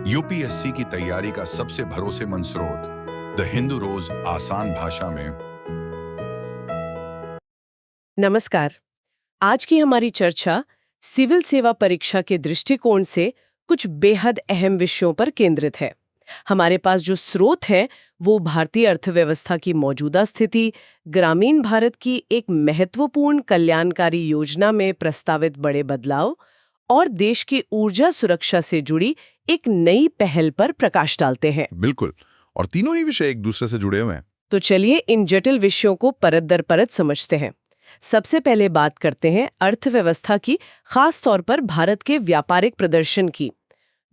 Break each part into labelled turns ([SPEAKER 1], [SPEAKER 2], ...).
[SPEAKER 1] UPSC की तैयारी का सबसे भरोसेमंद स्रोत द हिंदू रोज आसान भाषा में।
[SPEAKER 2] नमस्कार। आज की हमारी चर्चा सिविल सेवा परीक्षा के दृष्टिकोण से कुछ बेहद अहम विषयों पर केंद्रित है। हमारे पास जो स्रोत है वो भारतीय अर्थव्यवस्था की मौजूदा स्थिति, ग्रामीण भारत की एक महत्वपूर्ण कल्याणकारी योजना में प्रस्तावित बड़े बदलाव और देश की ऊर्जा सुरक्षा से जुड़ी एक नई पहल पर प्रकाश डालते हैं।
[SPEAKER 3] बिल्कुल। और तीनों ही विषय एक दूसरे से जुड़े हुए हैं।
[SPEAKER 2] तो चलिए इन जटिल विषयों को परत दर परत समझते हैं। सबसे पहले बात करते हैं अर्थव्यवस्था की, खास तौर पर भारत के व्यापारिक प्रदर्शन की।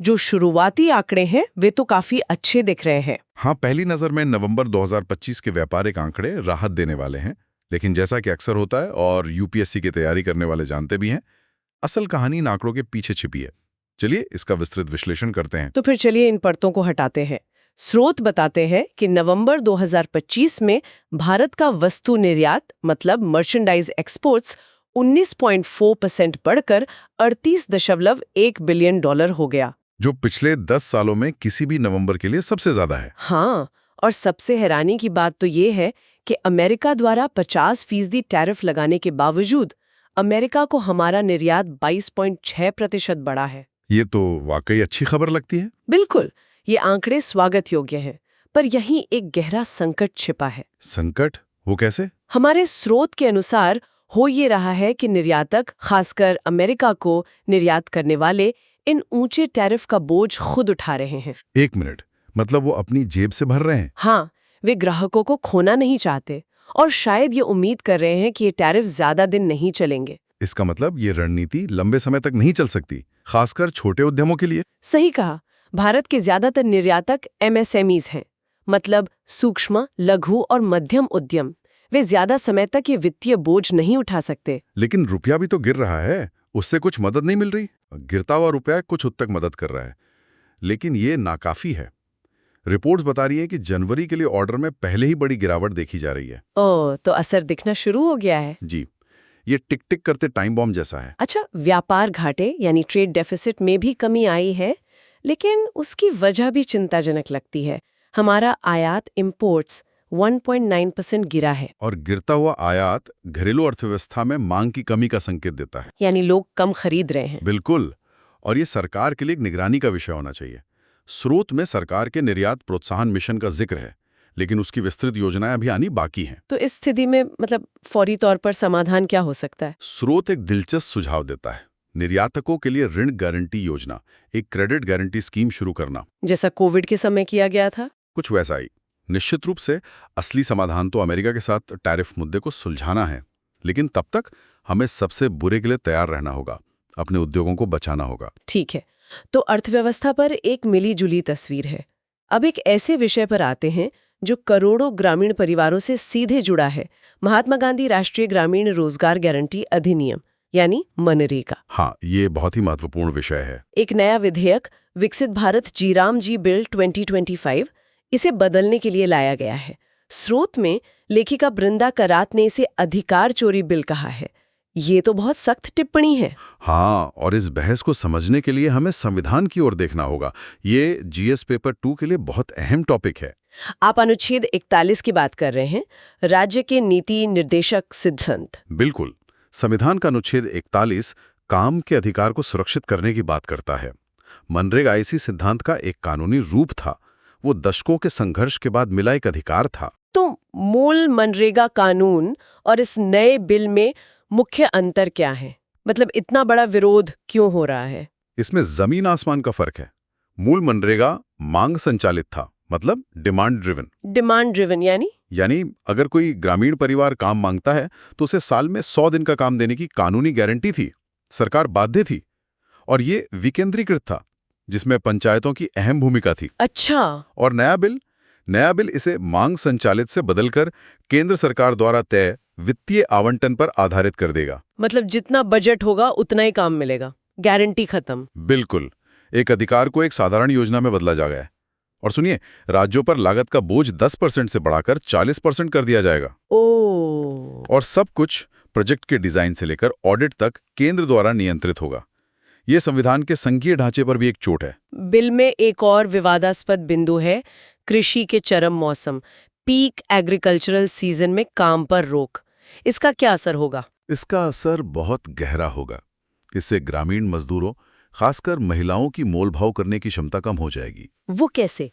[SPEAKER 2] जो शुरुआती आंकड़े हैं वे तो काफी अच्छे दिख रहे हैं।
[SPEAKER 3] हाँ, पहली नजर में नवंबर 2025 के व्यापारिक आंकड़े राहत देने वाले हैं। लेकिन जैसा कि अक्सर होता है और यूपीएससी की तैयारी करने वाले जानते भी हैं, असल कहानी इन आंकड़ों के पीछे छिपी है। चलिए इसका विस्तृत विश्लेषण करते हैं।
[SPEAKER 2] तो फिर चलिए इन परतों को हटाते हैं। स्रोत बताते हैं कि नवंबर 2025 में भारत का वस्तु निर्यात मतलब मर्चेंडाइज एक्सपोर्ट्स 19.4% बढ़कर 38.1 बिलियन डॉलर हो गया,
[SPEAKER 3] जो पिछले 10 सालों में किसी भी नवंबर के लिए सबसे ज्यादा है।
[SPEAKER 2] हाँ, और सबसे हैरानी की बात तो ये है कि अमेरिका द्वारा 50% टैरिफ लगाने के बावजूद अमेरिका को हमारा निर्यात 22.6% बढ़ा है।
[SPEAKER 3] ये तो वाकई अच्छी खबर लगती है।
[SPEAKER 2] बिल्कुल, ये आंकड़े स्वागत योग्य हैं, पर यहीं एक गहरा संकट छिपा है।
[SPEAKER 3] संकट? वो कैसे?
[SPEAKER 2] हमारे स्रोत के अनुसार हो ये रहा है कि निर्यातक, खासकर अमेरिका को निर्यात करने वाले, इन ऊंचे टैरिफ का बोझ खुद उठा रहे हैं।
[SPEAKER 3] एक मिनट, मतलब वो अपनी जेब से भर रहे हैं?
[SPEAKER 2] हाँ, वे ग्राहकों को खोना नहीं चाहते और शायद ये उम्मीद कर रहे हैं कि ये टैरिफ ज्यादा दिन नहीं चलेंगे।
[SPEAKER 3] इसका मतलब ये रणनीति लंबे समय तक नहीं चल सकती, खासकर छोटे उद्यमों के लिए।
[SPEAKER 2] सही कहा। भारत के ज्यादातर निर्यातक एमएसएमईज हैं, मतलब सूक्ष्म, लघु और मध्यम उद्यम। वे ज्यादा समय तक ये वित्तीय बोझ नहीं उठा सकते।
[SPEAKER 3] लेकिन रुपया भी तो गिर रहा है, उससे कुछ मदद नहीं मिल रही। गिरता हुआ रुपया कुछ हद तक मदद कर रहा है, लेकिन ये नाकाफी है। रिपोर्ट्स बता रही हैं कि जनवरी के लिए ऑर्डर में पहले ही बड़ी गिरावट देखी जा रही है।
[SPEAKER 2] ओह, तो असर दिखना शुरू हो गया है।
[SPEAKER 3] जी, ये टिक टिक करते टाइम बॉम्ब जैसा है।
[SPEAKER 2] अच्छा, व्यापार घाटे यानी ट्रेड डेफिसिट में भी कमी आई है, लेकिन उसकी वजह भी चिंताजनक लगती है। हमारा आयात इंपोर्ट्स 1.9% गिरा है।
[SPEAKER 3] और गिरता हुआ आयात घरेलू अर्थव्यवस्था में मांग की कमी का संकेत देता है।
[SPEAKER 2] यानी लोग कम खरीद रहे हैं।
[SPEAKER 3] बिल्कुल, और ये सरकार के लिए एक निगरानी का विषय होना चाहिए। स्रोत में सरकार के निर्यात प्रोत्साहन मिशन का जिक्र है, लेकिन उसकी विस्तृत योजनाएं अभी आनी बाकी हैं।
[SPEAKER 2] तो इस स्थिति में मतलब फौरी तौर पर समाधान क्या हो सकता है?
[SPEAKER 3] स्रोत एक दिलचस्प सुझाव देता है। निर्यातकों के लिए ऋण गारंटी योजना, एक क्रेडिट गारंटी स्कीम शुरू करना,
[SPEAKER 2] जैसा कोविड के समय किया गया था।
[SPEAKER 3] कुछ वैसा ही। निश्चित रूप से असली समाधान तो अमेरिका के साथ टैरिफ मुद्दे को सुलझाना है, लेकिन तब तक हमें सबसे बुरे के लिए तैयार रहना होगा, अपने उद्योगों को बचाना होगा।
[SPEAKER 2] ठीक है, तो अर्थव्यवस्था पर एक मिली-जुली तस्वीर है। अब एक ऐसे विषय पर आते हैं जो करोड़ों ग्रामीण परिवारों से सीधे जुड़ा है, महात्मा गांधी राष्ट्रीय ग्रामीण रोजगार गारंटी अधिनियम यानी मनरेगा।
[SPEAKER 3] हाँ, ये बहुत ही महत्वपूर्ण विषय है।
[SPEAKER 2] एक नया विधेयक विकसित भारत जीराम जी बिल 2025 इसे बदलने के लिए लाया गया है। स्रोत में लेखिका बृंदा करात ने इसे अधिकार चोरी बिल कहा है। ये तो बहुत सख्त टिप्पणी है।
[SPEAKER 3] हाँ, और इस बहस को समझने के लिए हमें संविधान की ओर देखना होगा। ये जीएस पेपर 2 के लिए बहुत अहम टॉपिक है।
[SPEAKER 2] आप अनुच्छेद 41 की बात कर रहे हैं, राज्य के नीति निर्देशक सिद्धांत।
[SPEAKER 3] बिल्कुल, संविधान का अनुच्छेद 41 काम के अधिकार को सुरक्षित करने की बात करता है। मनरेगा इसी सिद्धांत का एक कानूनी रूप था। वो दशकों के संघर्ष के बाद मिला एक अधिकार था।
[SPEAKER 2] तो मूल मनरेगा कानून और इस नए बिल में मुख्य अंतर क्या है? मतलब इतना बड़ा विरोध क्यों हो रहा है?
[SPEAKER 3] इसमें जमीन आसमान का फर्क है। मूल मनरेगा मांग संचालित था, मतलब डिमांड ड्रिवन।
[SPEAKER 2] डिमांड ड्रिवन यानी
[SPEAKER 3] अगर कोई ग्रामीण परिवार काम मांगता है तो उसे साल में 100 दिन का काम देने की कानूनी गारंटी थी। सरकार बाध्य थी। और ये विकेंद्रीकृत था, जिसमें पंचायतों की अहम भूमिका थी।
[SPEAKER 2] अच्छा।
[SPEAKER 3] और नया बिल इसे मांग संचालित से बदलकर केंद्र सरकार द्वारा तय वित्तीय आवंटन पर आधारित कर देगा।
[SPEAKER 2] मतलब जितना बजट होगा उतना ही काम मिलेगा, गारंटी खत्म।
[SPEAKER 3] बिल्कुल, एक अधिकार को एक साधारण योजना में बदला जा गया है। और सुनिए, राज्यों पर लागत का बोझ 10% से बढ़ाकर 40% कर दिया जाएगा।
[SPEAKER 2] ओह।
[SPEAKER 3] और सब कुछ प्रोजेक्ट के डिजाइन से लेकर ऑडिट तक केंद्र द्वारा नियंत्रित होगा। ये संविधान के संघीय ढांचे पर भी एक चोट है।
[SPEAKER 2] बिल में एक और विवादास्पद बिंदु है, कृषि के चरम मौसम, पीक एग्रीकल्चरल सीजन में काम पर रोक। इसका क्या असर होगा?
[SPEAKER 3] इसका असर बहुत गहरा होगा। इससे ग्रामीण मजदूरों, खासकर महिलाओं की मोलभाव करने की क्षमता कम हो जाएगी।
[SPEAKER 2] वो कैसे?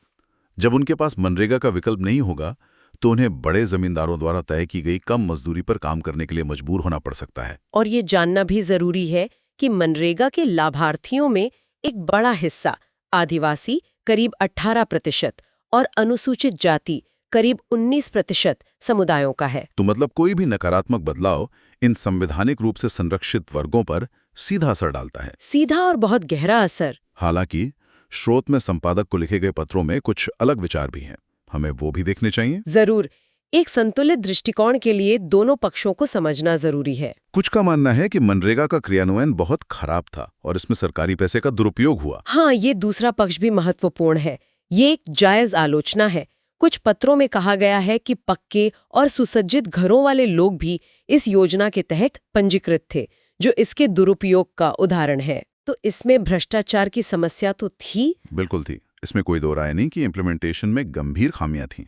[SPEAKER 3] जब उनके पास मनरेगा का विकल्प नहीं होगा तो उन्हें बड़े जमींदारों द्वारा तय की गई कम मजदूरी पर काम करने के लिए मजबूर होना पड़ सकता है।
[SPEAKER 2] और ये जानना भी जरूरी है कि मनरेगा के लाभार्थियों में एक बड़ा हिस्सा आदिवासी करीब 18% और अनुसूचित जाति करीब 19% समुदायों का है।
[SPEAKER 3] तो मतलब कोई भी नकारात्मक बदलाव इन संवैधानिक रूप से संरक्षित वर्गों पर सीधा असर डालता है।
[SPEAKER 2] सीधा और बहुत गहरा असर।
[SPEAKER 3] हालांकि स्रोत में संपादक को लिखे गए पत्रों में कुछ अलग विचार भी हैं, हमें वो भी देखने चाहिए।
[SPEAKER 2] जरूर। एक संतुलित दृष्टिकोण के लिए दोनों पक्षों को समझना जरूरी है।
[SPEAKER 3] कुछ का मानना है कि मनरेगा का क्रियान्वयन बहुत खराब था और इसमें सरकारी पैसे का दुरुपयोग हुआ।
[SPEAKER 2] हाँ, ये दूसरा पक्ष भी महत्वपूर्ण है। ये एक जायज आलोचना है। कुछ पत्रों में कहा गया है कि पक्के और सुसज्जित घरों वाले लोग भी इस योजना के तहत पंजीकृत थे, जो इसके दुरुपयोग का उदाहरण है। तो इसमें भ्रष्टाचार की समस्या तो थी?
[SPEAKER 3] बिल्कुल थी, इसमें कोई दो राय नहीं कि इम्प्लीमेंटेशन में गंभीर खामियां थीं।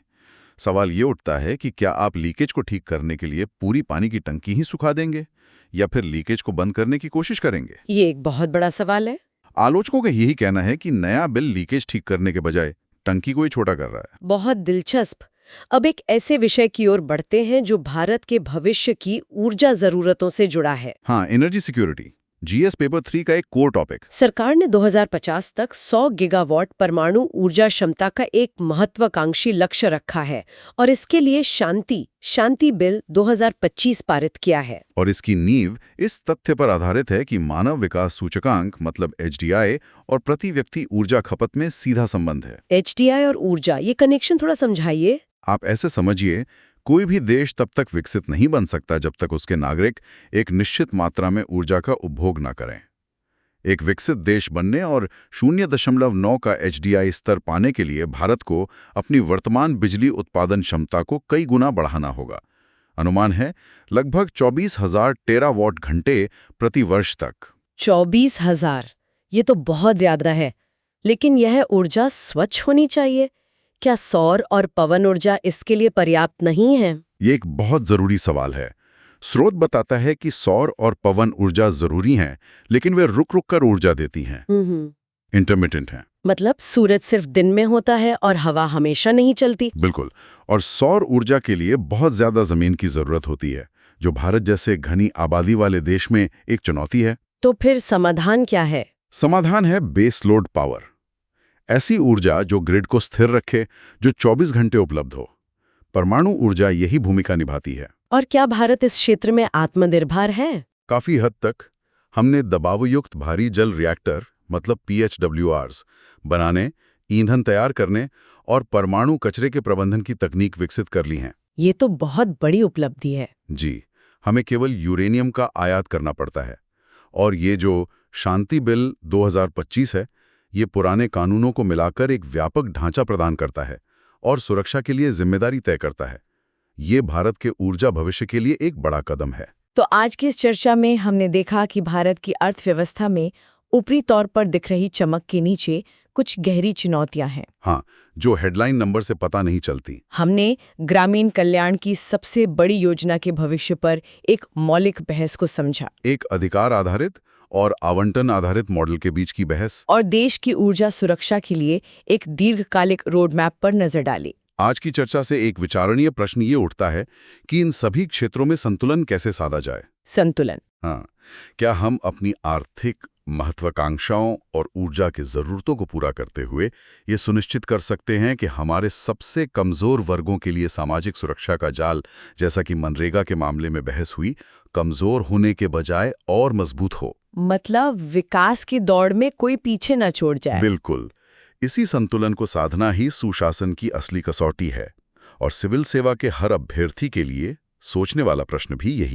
[SPEAKER 3] सवाल ये उठता है कि क्या आप लीकेज को ठीक करने के लिए पूरी पानी की टंकी ही सुखा देंगे या फिर लीकेज को बंद करने की कोशिश करेंगे?
[SPEAKER 2] ये एक बहुत बड़ा सवाल है।
[SPEAKER 3] आलोचकों का यही कहना है कि नया बिल लीकेज ठीक करने के बजाय टंकी को ही छोटा कर रहा है।
[SPEAKER 2] बहुत दिलचस्प। अब एक ऐसे विषय की ओर बढ़ते हैं जो भारत के भविष्य की ऊर्जा जरूरतों से जुड़ा है।
[SPEAKER 3] हाँ, एनर्जी सिक्योरिटी, जीएस पेपर 3 का एक कोर टॉपिक।
[SPEAKER 2] सरकार ने 2050 तक 100 गीगावाट परमाणु ऊर्जा क्षमता का एक महत्वाकांक्षी लक्ष्य रखा है और इसके लिए शांति बिल 2025 पारित किया है।
[SPEAKER 3] और इसकी नींव इस तथ्य पर आधारित है कि मानव विकास सूचकांक मतलब HDI और प्रति व्यक्ति ऊर्जा खपत में सीधा संबंध है।
[SPEAKER 2] HDI और ऊर्जा, ये कनेक्शन थोड़ा समझाइए।
[SPEAKER 3] आप ऐसे समझिए, कोई भी देश तब तक विकसित नहीं बन सकता जब तक उसके नागरिक एक निश्चित मात्रा में ऊर्जा का उपभोग ना करें। एक विकसित देश बनने और 0.9 का HDI स्तर पाने के लिए भारत को अपनी वर्तमान बिजली उत्पादन क्षमता को कई गुना बढ़ाना होगा। अनुमान है लगभग 24,000 टेरावाट घंटे प्रति वर्ष तक।
[SPEAKER 2] 24,000, ये तो बहुत ज्यादा है। लेकिन यह ऊर्जा स्वच्छ होनी चाहिए। क्या सौर और पवन ऊर्जा इसके लिए पर्याप्त नहीं है?
[SPEAKER 3] ये एक बहुत जरूरी सवाल है। स्रोत बताता है कि सौर और पवन ऊर्जा जरूरी हैं, लेकिन वे रुक कर ऊर्जा देती हैं, इंटरमिटेंट हैं।
[SPEAKER 2] मतलब सूरज सिर्फ दिन में होता है और हवा हमेशा नहीं चलती।
[SPEAKER 3] बिल्कुल। और सौर ऊर्जा के लिए बहुत ज्यादा जमीन की जरूरत होती है, जो भारत जैसे घनी आबादी वाले देश में एक चुनौती है।
[SPEAKER 2] तो फिर समाधान क्या है?
[SPEAKER 3] समाधान है बेस लोड पावर, ऐसी ऊर्जा जो ग्रिड को स्थिर रखे, जो 24 घंटे उपलब्ध हो। परमाणु ऊर्जा यही भूमिका निभाती है।
[SPEAKER 2] और क्या भारत इस क्षेत्र में आत्मनिर्भर है?
[SPEAKER 3] काफी हद तक। हमने दबावयुक्त भारी जल रिएक्टर मतलब PHWRs बनाने, ईंधन तैयार करने और परमाणु कचरे के प्रबंधन की तकनीक विकसित कर ली हैं।
[SPEAKER 2] ये तो बहुत बड़ी उपलब्धि है।
[SPEAKER 3] जी, हमें केवल यूरेनियम का आयात करना पड़ता है। और ये जो शांति बिल 2025 है, ये पुराने कानूनों को मिलाकर एक व्यापक ढांचा प्रदान करता है और सुरक्षा के लिए जिम्मेदारी तय करता है। ये भारत के ऊर्जा भविष्य के लिए एक बड़ा कदम है।
[SPEAKER 2] तो आज की इस चर्चा में हमने देखा कि भारत की अर्थव्यवस्था में ऊपरी तौर पर दिख रही चमक के नीचे कुछ गहरी चुनौतियां हैं।
[SPEAKER 3] हाँ, जो हेडलाइन नंबर से पता नहीं चलती।
[SPEAKER 2] हमने ग्रामीण कल्याण की सबसे बड़ी योजना के भविष्य पर एक मौलिक बहस को समझा।
[SPEAKER 3] एक अधिकार आधारित और आवंटन आधारित मॉडल के बीच की बहस।
[SPEAKER 2] और देश की ऊर्जा सुरक्षा के लिए एक दीर्घकालिक रोड मैप पर नजर डाली।
[SPEAKER 3] आज की चर्चा से एक विचारणीय प्रश्न ये उठता है कि इन सभी क्षेत्रों में संतुलन कैसे साधा जाए।
[SPEAKER 2] संतुलन।
[SPEAKER 3] हाँ, क्या हम अपनी आर्थिक महत्वाकांक्षाओं और ऊर्जा की जरूरतों को पूरा करते हुए ये सुनिश्चित कर सकते हैं कि हमारे सबसे कमजोर वर्गों के लिए सामाजिक सुरक्षा का जाल, जैसा कि मनरेगा के मामले में बहस हुई, कमजोर होने के बजाय और मजबूत हो?
[SPEAKER 2] मतलब विकास की दौड़ में कोई पीछे न छोड़ जाए।
[SPEAKER 3] बिल्कुल। इसी संतुलन को साधना ही सुशासन की असली कसौटी है। और सिविल सेवा के हर अभ्यर्थी के लिए सोचने वाला प्रश्न भी यही